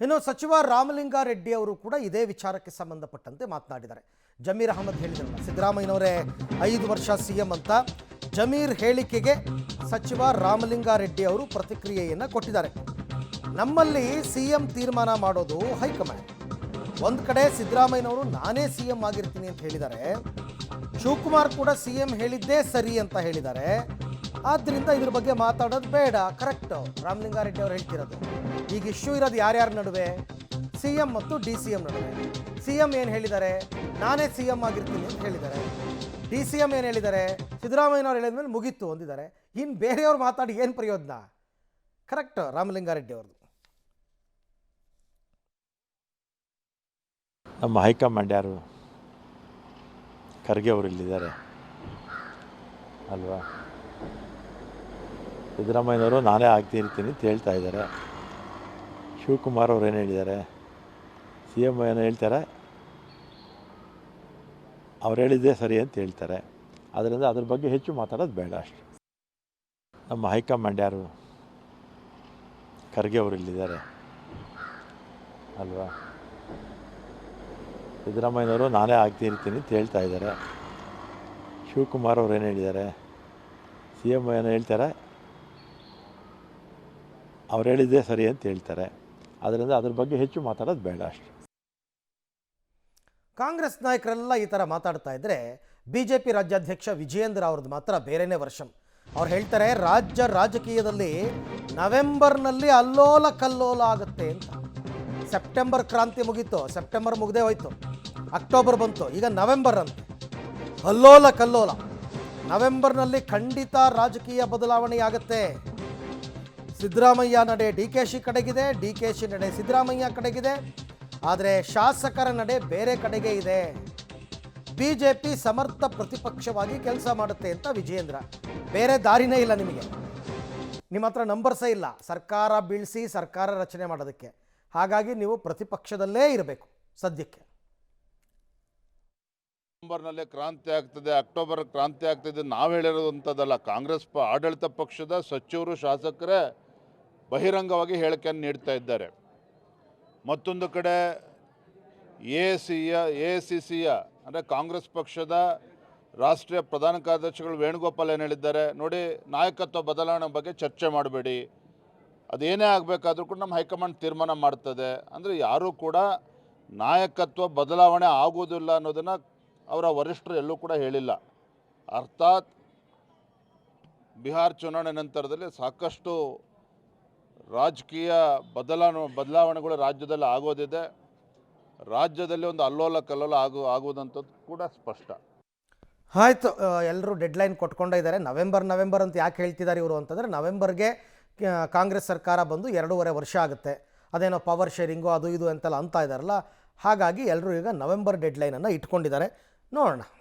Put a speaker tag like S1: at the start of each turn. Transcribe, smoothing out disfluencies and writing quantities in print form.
S1: ಇನ್ನು ಸಚಿವ ರಾಮಲಿಂಗಾರೆಡ್ಡಿ ಅವರು ಕೂಡ ಇದೇ ವಿಚಾರಕ್ಕೆ ಸಂಬಂಧಪಟ್ಟಂತೆ ಮಾತನಾಡಿದ್ದಾರೆ. ಜಮೀರ್ ಅಹಮದ್ ಹೇಳಿದ್ರಲ್ಲ, ಸಿದ್ದರಾಮಯ್ಯನವರೇ 5 ವರ್ಷ ಸಿಎಂ ಅಂತ. ಜಮೀರ್ ಹೇಳಿಕೆಗೆ ಸಚಿವ ರಾಮಲಿಂಗಾರೆಡ್ಡಿ ಅವರು ಪ್ರತಿಕ್ರಿಯೆಯನ್ನು ಕೊಟ್ಟಿದ್ದಾರೆ. ನಮ್ಮಲ್ಲಿ ಸಿಎಂ ತೀರ್ಮಾನ ಮಾಡೋದು ಹೈಕಮಾಂಡ್. ಒಂದು ಕಡೆ ಸಿದ್ದರಾಮಯ್ಯನವರು ನಾನೇ ಸಿಎಂ ಆಗಿರ್ತೀನಿ ಅಂತ ಹೇಳಿದ್ದಾರೆ. ಶಿವಕುಮಾರ್ ಕೂಡ ಸಿಎಂ ಹೇಳಿದ್ದೇ ಸರಿ ಅಂತ ಹೇಳಿದ್ದಾರೆ. ಆದ್ದರಿಂದ ಇದ್ರ ಬಗ್ಗೆ ಮಾತಾಡೋದು ಬೇಡ. ಕರೆಕ್ಟ್, ರಾಮಲಿಂಗಾರೆಡ್ಡಿ ಅವರು ಹೇಳ್ತಿರೋದು. ಈಗ ಇಶ್ಯೂ ಇರೋದು ಯಾರ್ಯಾರ ನಡುವೆ? ಸಿಎಂ ಮತ್ತು DCM ನಡುವೆ. ಸಿಎಂ ಏನು ಹೇಳಿದ್ದಾರೆ? ನಾನೇ ಸಿಎಂ ಆಗಿರ್ತೀನಿ ಅಂತ ಹೇಳಿದ್ದಾರೆ. DCM ಏನು ಹೇಳಿದ್ದಾರೆ? ಸಿದ್ದರಾಮಯ್ಯನವ್ರು ಹೇಳಿದ್ಮೇಲೆ ಮುಗೀತು ಅಂದಿದ್ದಾರೆ. ಇನ್ನು ಬೇರೆಯವ್ರು ಮಾತಾಡಿ ಏನು ಪ್ರಯೋಜನ? ಕರೆಕ್ಟ್ ರಾಮಲಿಂಗಾರೆಡ್ಡಿ ಅವ್ರದ್ದು.
S2: ನಮ್ಮ ಹೈಕಮಾಂಡ್ ಯಾರು? ಖರ್ಗೆ ಅವರು ಇಲ್ಲಿದ್ದಾರೆ ಅಲ್ವಾ? ಸಿದ್ದರಾಮಯ್ಯನವರು ನಾನೇ ಆಗ್ತಿರ್ತೀನಿ ಅಂತ ಹೇಳ್ತಾ ಇದ್ದಾರೆ. ಶಿವಕುಮಾರ್ ಅವ್ರು ಏನು ಹೇಳಿದ್ದಾರೆ? CM ಏನೋ ಹೇಳ್ತಾರೆ, ಅವ್ರು ಹೇಳಿದ್ದೇ ಸರಿ ಅಂತ ಹೇಳ್ತಾರೆ. ಅದರಿಂದ ಅದ್ರ ಬಗ್ಗೆ ಹೆಚ್ಚು ಮಾತಾಡೋದು ಬೇಡ ಅಷ್ಟೆ. ನಮ್ಮ ಹೈಕಮಾಂಡ್ ಯಾರು? ಖರ್ಗೆ ಅವರು ಇಲ್ಲಿದ್ದಾರೆ ಅಲ್ವಾ? ಸಿದ್ದರಾಮಯ್ಯನವರು ನಾನೇ ಆಗ್ತಿರ್ತೀನಿ ಅಂತ ಹೇಳ್ತಾ ಇದ್ದಾರೆ. ಶಿವಕುಮಾರ್ ಅವ್ರು ಏನು ಹೇಳಿದ್ದಾರೆ? CM ಏನೋ ಹೇಳ್ತಾರೆ, ಅವ್ರು ಹೇಳಿದ್ದೇ ಸರಿ ಅಂತ ಹೇಳ್ತಾರೆ. ಅದರಿಂದ ಅದ್ರ ಬಗ್ಗೆ ಹೆಚ್ಚು ಮಾತಾಡೋದು ಬೇಡ ಅಷ್ಟೆ.
S1: ಕಾಂಗ್ರೆಸ್ ನಾಯಕರೆಲ್ಲ ಈ ಥರ ಮಾತಾಡ್ತಾ ಇದ್ದರೆ BJP ರಾಜ್ಯಾಧ್ಯಕ್ಷ ವಿಜಯೇಂದ್ರ ಅವ್ರದ್ದು ಮಾತ್ರ ಬೇರೆನೇ ವರ್ಷನ್. ಅವ್ರು ಹೇಳ್ತಾರೆ, ರಾಜ್ಯ ರಾಜಕೀಯದಲ್ಲಿ ನವೆಂಬರ್ನಲ್ಲಿ ಅಲ್ಲೋಲ ಕಲ್ಲೋಲ ಆಗುತ್ತೆ ಅಂತ. ಸೆಪ್ಟೆಂಬರ್ ಕ್ರಾಂತಿ ಮುಗೀತು, ಸೆಪ್ಟೆಂಬರ್ ಮುಗ್ದೇ ಹೋಯ್ತು, ಅಕ್ಟೋಬರ್ ಬಂತು, ಈಗ ನವೆಂಬರ್ ಅಂತೆ. ಅಲ್ಲೋಲ ಕಲ್ಲೋಲ. ನವೆಂಬರ್ನಲ್ಲಿ ಖಂಡಿತ ರಾಜಕೀಯ ಬದಲಾವಣೆಯಾಗತ್ತೆ. ಸಿದ್ದರಾಮಯ್ಯ ನಡೆ DKಶಿ ಕಡೆಗಿದೆ, DKಶಿ ನಡೆ ಸಿದ್ದರಾಮಯ್ಯ ಕಡೆಗಿದೆ. ಆದರೆ ಶಾಸಕರ ನಡೆ ಬೇರೆ ಕಡೆಗೆ ಇದೆ. BJP ಸಮರ್ಥ ಪ್ರತಿಪಕ್ಷವಾಗಿ ಕೆಲಸ ಮಾಡುತ್ತೆ ಅಂತ ವಿಜಯೇಂದ್ರ. ಬೇರೆ ದಾರಿನೇ ಇಲ್ಲ ನಿಮಗೆ. ನಿಮ್ಮ ಹತ್ರ ನಂಬರ್ಸೇ ಇಲ್ಲ ಸರ್ಕಾರ ಬೀಳಿಸಿ ಸರ್ಕಾರ ರಚನೆ ಮಾಡೋದಕ್ಕೆ. ಹಾಗಾಗಿ ನೀವು ಪ್ರತಿಪಕ್ಷದಲ್ಲೇ ಇರಬೇಕು ಸದ್ಯಕ್ಕೆ.
S3: ನವೆಂಬರ್ನಲ್ಲೇ ಕ್ರಾಂತಿ ಆಗ್ತದೆ, ಅಕ್ಟೋಬರ್ ಕ್ರಾಂತಿ ಆಗ್ತದೆ ನಾವು ಹೇಳಿರೋದಂಥದ್ದಲ್ಲ. ಕಾಂಗ್ರೆಸ್ ಆಡಳಿತ ಪಕ್ಷದ ಸಚಿವರು ಶಾಸಕರೇ ಬಹಿರಂಗವಾಗಿ ಹೇಳಿಕೆಯನ್ನು ನೀಡ್ತಾ ಇದ್ದಾರೆ. ಮತ್ತೊಂದು ಕಡೆ AICCಯ ಅಂದರೆ ಕಾಂಗ್ರೆಸ್ ಪಕ್ಷದ ರಾಷ್ಟ್ರೀಯ ಪ್ರಧಾನ ಕಾರ್ಯದರ್ಶಿಗಳು ವೇಣುಗೋಪಾಲ್ ಏನು ಹೇಳಿದ್ದಾರೆ ನೋಡಿ, ನಾಯಕತ್ವ ಬದಲಾವಣೆ ಬಗ್ಗೆ ಚರ್ಚೆ ಮಾಡಬೇಡಿ, ಅದೇನೇ ಆಗಬೇಕಾದ್ರೂ ಕೂಡ ನಮ್ಮ ಹೈಕಮಾಂಡ್ ತೀರ್ಮಾನ ಮಾಡ್ತದೆ. ಅಂದರೆ ಯಾರೂ ಕೂಡ ನಾಯಕತ್ವ ಬದಲಾವಣೆ ಆಗುವುದಿಲ್ಲ ಅನ್ನೋದನ್ನು ಅವರ ವರಿಷ್ಠರು ಎಲ್ಲೂ ಕೂಡ ಹೇಳಿಲ್ಲ. ಅರ್ಥಾತ್ ಬಿಹಾರ್ ಚುನಾವಣೆ ನಂತರದಲ್ಲಿ ಸಾಕಷ್ಟು ರಾಜಕೀಯ ಬದಲಾವಣೆಗಳು ರಾಜ್ಯದಲ್ಲಿ ಆಗೋದಿದೆ. ರಾಜ್ಯದಲ್ಲಿ ಒಂದು ಅಲ್ಲೋಲ ಕಲ್ಲೋಲ ಆಗುವುದಂಥದ್ದು ಕೂಡ ಸ್ಪಷ್ಟ.
S1: ಆಯಿತು, ಎಲ್ಲರೂ ಡೆಡ್ಲೈನ್ ಕೊಟ್ಕೊಂಡೇ ಇದ್ದಾರೆ. ನವೆಂಬರ್ ಅಂತ ಯಾಕೆ ಹೇಳ್ತಿದ್ದಾರೆ ಇವರು ಅಂತಂದರೆ, ನವೆಂಬರ್ಗೆ ಕಾಂಗ್ರೆಸ್ ಸರ್ಕಾರ ಬಂದು 2.5 ವರ್ಷ ಆಗುತ್ತೆ. ಅದೇನೋ ಪವರ್ ಶೇರಿಂಗು ಅದು ಇದು ಅಂತೆಲ್ಲ ಅಂತ ಇದ್ದಾರಲ್ಲ. ಹಾಗಾಗಿ ಎಲ್ಲರೂ ಈಗ ನವೆಂಬರ್ ಡೆಡ್ಲೈನನ್ನು ಇಟ್ಕೊಂಡಿದ್ದಾರೆ. ನೋಡೋಣ.